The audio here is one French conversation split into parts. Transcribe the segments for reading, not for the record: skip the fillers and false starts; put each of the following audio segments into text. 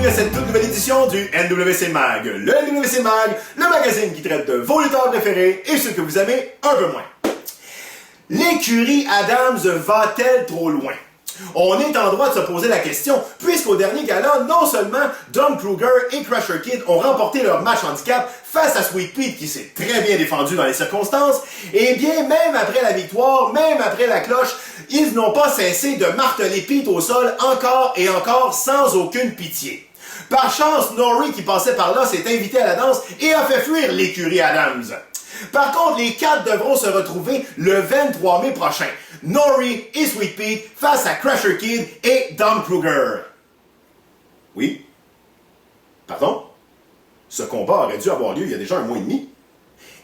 à cette toute nouvelle édition du NWC Mag. Le NWC Mag, le magazine qui traite de vos lutteurs préférés et ceux que vous aimez un peu moins. L'écurie Adams va-t-elle trop loin? On est en droit de se poser la question, puisqu'au dernier gala, non seulement Dom Kruger et Crusher Kid ont remporté leur match handicap face à Sweet Pete qui s'est très bien défendu dans les circonstances, et bien même après la victoire, même après la cloche, ils n'ont pas cessé de marteler Pete au sol encore et encore sans aucune pitié. Par chance, Norrie qui passait par là s'est invité à la danse et a fait fuir l'écurie Adams. Par contre, les quatre devront se retrouver le 23 mai prochain. Norrie et Sweet Pete face à Crusher Kid et Dom Kruger. Oui? Pardon? Ce combat aurait dû avoir lieu il y a déjà un mois et demi.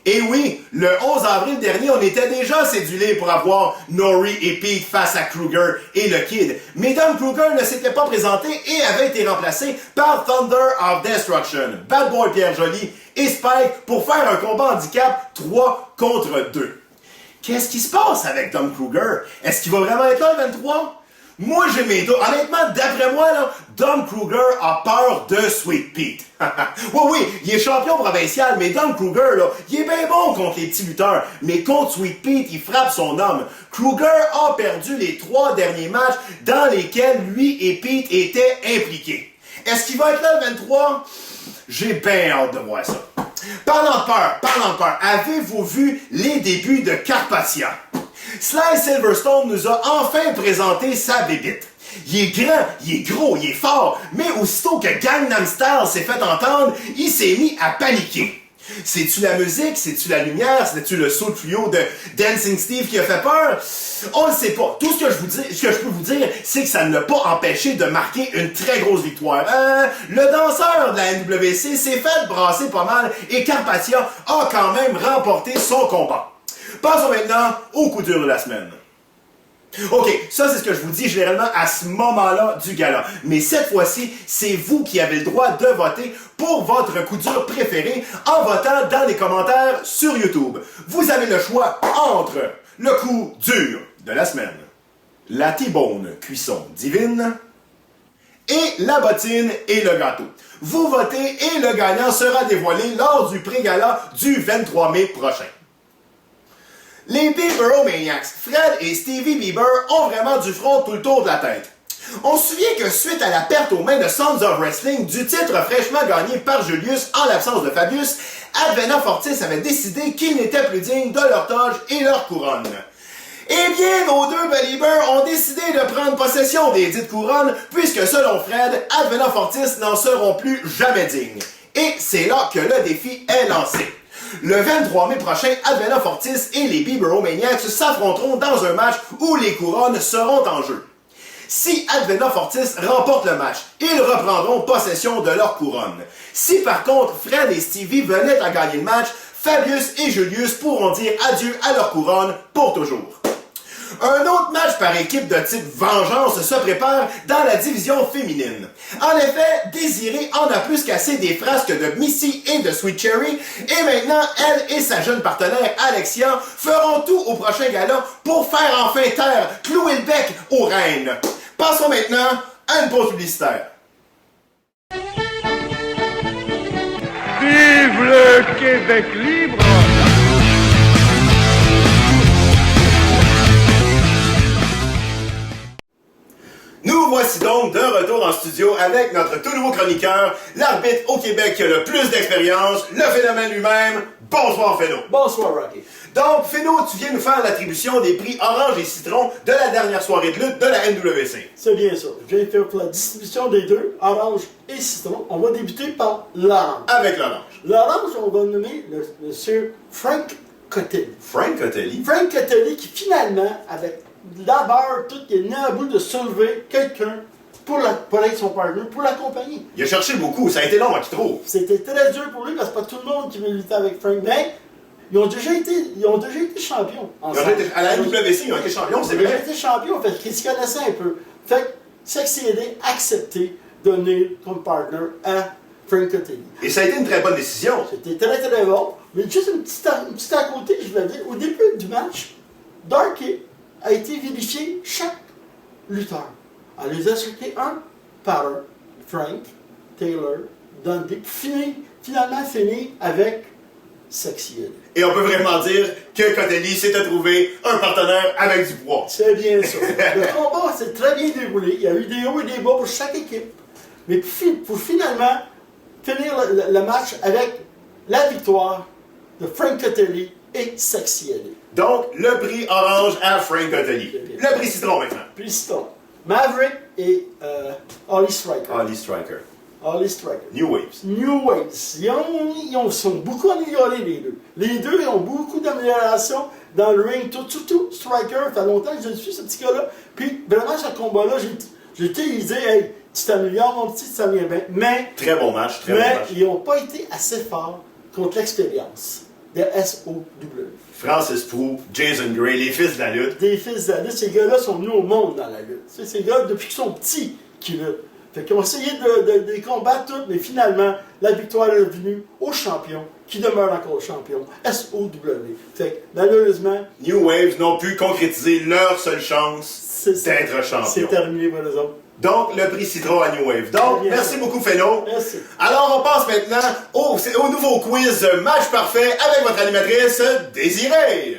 Et oui, le 11 avril dernier, on était déjà cédulés pour avoir Norrie et Pete face à Kruger et le Kid. Mais Dom Kruger ne s'était pas présenté et avait été remplacé par Thunder of Destruction, Bad Boy Pierre Joly et Spike pour faire un combat handicap 3 contre 2. Qu'est-ce qui se passe avec Dom Kruger? Est-ce qu'il va vraiment être là le 23? Moi, j'ai mes doutes. Honnêtement, d'après moi, là, Dom Kruger a peur de Sweet Pete. Oui, il est champion provincial, mais Dom Kruger, là, il est bien bon contre les petits lutteurs. Mais contre Sweet Pete, il frappe son homme. Kruger a perdu les 3 derniers matchs dans lesquels lui et Pete étaient impliqués. Est-ce qu'il va être là le 23? J'ai bien hâte de voir ça. Parlant de peur, avez-vous vu les débuts de Carpathia? Sly Silverstone nous a enfin présenté sa bébite. Il est grand, il est gros, il est fort, mais aussitôt que Gangnam Style s'est fait entendre, il s'est mis à paniquer. C'est-tu la musique, c'est-tu la lumière, c'est-tu le saut de fluo de Dancing Steve qui a fait peur? On ne sait pas. Tout ce que je peux vous dire, c'est que ça ne l'a pas empêché de marquer une très grosse victoire. Le danseur de la NWC s'est fait brasser pas mal et Carpathia a quand même remporté son combat. Passons maintenant au coup dur de la semaine. Ok, ça c'est ce que je vous dis généralement à ce moment-là du gala. Mais cette fois-ci, c'est vous qui avez le droit de voter pour votre coup dur préféré en votant dans les commentaires sur YouTube. Vous avez le choix entre le coup dur de la semaine, la T-bone cuisson divine et la bottine et le gâteau. Vous votez et le gagnant sera dévoilé lors du pré-gala du 23 mai prochain. Les Bieberomaniacs, Fred et Stevie Bieber ont vraiment du front tout le tour de la tête. On se souvient que suite à la perte aux mains de Sons of Wrestling du titre fraîchement gagné par Julius en l'absence de Fabius, Advena Fortis avait décidé qu'ils n'étaient plus dignes de leur toge et leur couronne. Eh bien, nos deux Beliebers ont décidé de prendre possession des dites couronnes puisque selon Fred, Advena Fortis n'en seront plus jamais dignes. Et c'est là que le défi est lancé. Le 23 mai prochain, Advena Fortis et les Bieberomaniacs s'affronteront dans un match où les couronnes seront en jeu. Si Advena Fortis remporte le match, ils reprendront possession de leur couronne. Si par contre Fred et Stevie venaient à gagner le match, Fabius et Julius pourront dire adieu à leur couronne pour toujours. Un autre match par équipe de type Vengeance se prépare dans la division féminine. En effet, Désirée en a plus qu'assez des frasques de Missy et de Sweet Cherry, et maintenant, elle et sa jeune partenaire Alexia feront tout au prochain gala pour faire enfin taire, clouer le bec aux reines. Passons maintenant à une pause publicitaire. Vive le Québec libre! Nous voici donc de retour en studio avec notre tout nouveau chroniqueur, l'arbitre au Québec qui a le plus d'expérience, le phénomène lui-même. Bonsoir Féno. Bonsoir Rocky. Donc Féno, tu viens nous faire l'attribution des prix Orange et Citron de la dernière soirée de lutte de la NWC. C'est bien ça. Je viens faire pour la distribution des deux, orange et citron. On va débuter par l'orange. Avec l'orange. L'orange, on va nommer le monsieur Frank Cotelli. Frank Cotelli. Frank Cotelli qui finalement, avec la barre, tout, il est né à bout de soulever quelqu'un pour être son partner, pour l'accompagner. Il a cherché beaucoup, ça a été long à qu'il trouve. C'était très dur pour lui parce que pas tout le monde qui veut lutter avec Frank, mais ils ont déjà été champions ensemble. À la NWC, ils ont été champions, c'est Ils ont vrai. été champions, fait qu'ils se connaissaient un peu. Fait que Sexy a accepté de donner comme partner à Frank Cotelli. Et ça a été une très bonne décision. C'était très très bon. Mais juste une petite à côté, je vais dire, au début du match, Darky a été vérifié chaque lutteur. Elle les a checkés un par un. Frank, Taylor, Dundee, finalement finir avec Sexy Eddie. Et on peut vraiment dire que Cottelly s'était trouvé un partenaire avec du poids. C'est bien ça. Le combat s'est très bien déroulé. Il y a eu des hauts et des bas pour chaque équipe. Mais pour finalement finir le match avec la victoire de Frank Cottelly et Sexy Eddie. Donc, le prix orange à Frank Cottelly. Le prix citron maintenant. Puis Stone. Maverick et Holly Striker. Ali Striker. Holly Striker. New Waves. New Waves. Ils sont beaucoup améliorés, les deux. Les deux ils ont beaucoup d'amélioration dans le ring. Surtout Striker, ça fait longtemps que je suis ce petit gars-là. Puis vraiment, ce combat-là, j'ai été dit, hey, tu t'améliores, mon petit, ça vient bien. Mais Très bon match, très bon match. ils n'ont pas été assez forts contre l'expérience de SOW. Francis Prou, Jason Gray, les fils de la lutte. Des fils de la lutte, ces gars-là sont venus au monde dans la lutte. C'est ces gars, depuis qu'ils sont petits, qui luttent. Fait qu'ils ont essayé de les combattre tous, mais finalement, la victoire est venue au champion, qui demeure encore champion, SOW. Fait que, malheureusement, New Waves n'ont pu concrétiser leur seule chance d'être champion. c'est terminé pour les autres. Donc, le prix citron à New Wave. Donc, merci beaucoup, Féno. Merci. Alors, on passe maintenant au nouveau quiz Match Parfait avec votre animatrice, Désirée.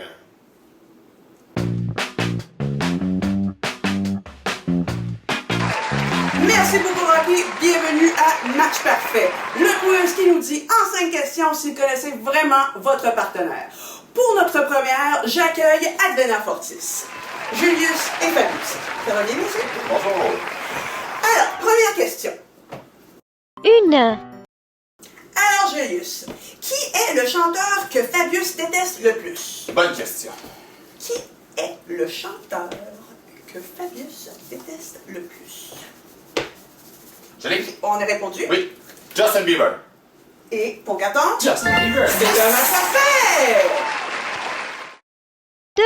Merci beaucoup, Rocky. Bienvenue à Match Parfait. Le quiz qui nous dit en 5 questions si vous connaissez vraiment votre partenaire. Pour notre première, j'accueille Advena Fortis, Julius et Fabrice. Ça va bien, messieurs? Bonjour. Alors, première question. Une, Alors, Julius, qui est le chanteur que Fabius déteste le plus? Bonne question. Qui est le chanteur que Fabius déteste le plus? Je l'ai. On a répondu. Oui. Justin Bieber. Et pour Gaton? Justin Bieber. C'est un match parfait! 2,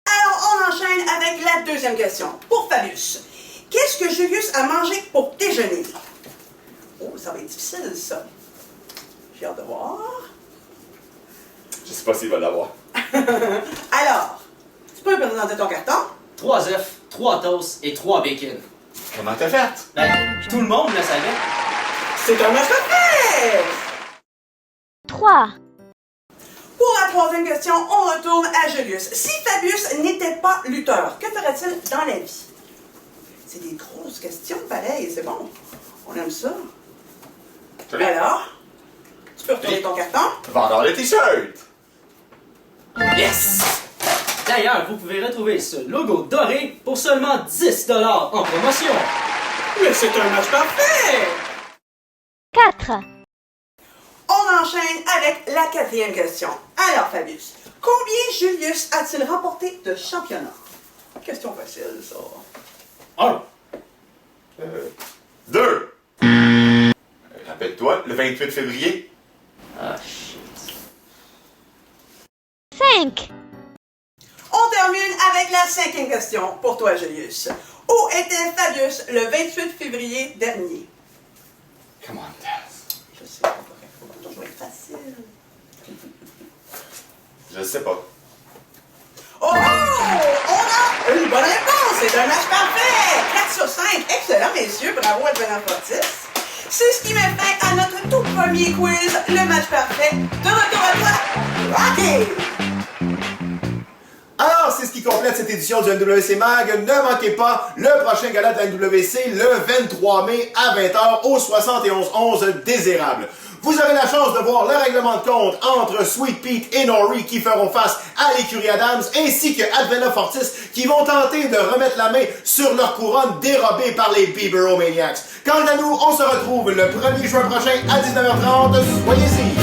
Alors, on enchaîne avec la deuxième question. Pour Fabius, qu'est-ce que Julius a mangé pour déjeuner? Oh, ça va être difficile, ça. J'ai hâte de voir. Je sais pas s'il va l'avoir. Alors, tu peux me présenter ton carton? 3 œufs, 3 toasts et 3 bacon. Comment t'as fait? Ben, tout le monde le savait. C'est un match parfait! 3, Pour la troisième question, on retourne à Julius. Si Fabius n'était pas lutteur, que ferait-il dans la vie? C'est des grosses questions, pareil, c'est bon. On aime ça. Alors, tu peux retourner ton carton? Vendeur de t-shirt. Yes! D'ailleurs, vous pouvez retrouver ce logo doré pour seulement 10$ en promotion. Mais c'est un match parfait! 4, On enchaîne avec la quatrième question. Alors, Fabius, combien Julius a-t-il remporté de championnat? Question facile, ça. 1. 2. Rappelle-toi, le 28 février. Ah, shit. 5, On termine avec la cinquième question pour toi, Julius. Où était Fabius le 28 février dernier? Come on, Taz. Je sais pas, il faut toujours être facile. Je sais pas. Oh! On a une bonne réponse! C'est un match parfait! 4 sur 5. Excellent, messieurs. Bravo, Advenant Fortis. C'est ce qui met fin à notre tout premier quiz, le match parfait. De retour à toi, Rocky! Alors, c'est ce qui complète cette édition du NWC Mag. Ne manquez pas le prochain gala de la NWC le 23 mai à 20h au 71-11 Désérable. Vous aurez la chance de voir le règlement de compte entre Sweet Pete et Nori qui feront face à l'écurie Adams ainsi que Advena Fortis qui vont tenter de remettre la main sur leur couronne dérobée par les Biberomaniacs. Quant à nous, on se retrouve le 1er juin prochain à 19h30. Soyez-y!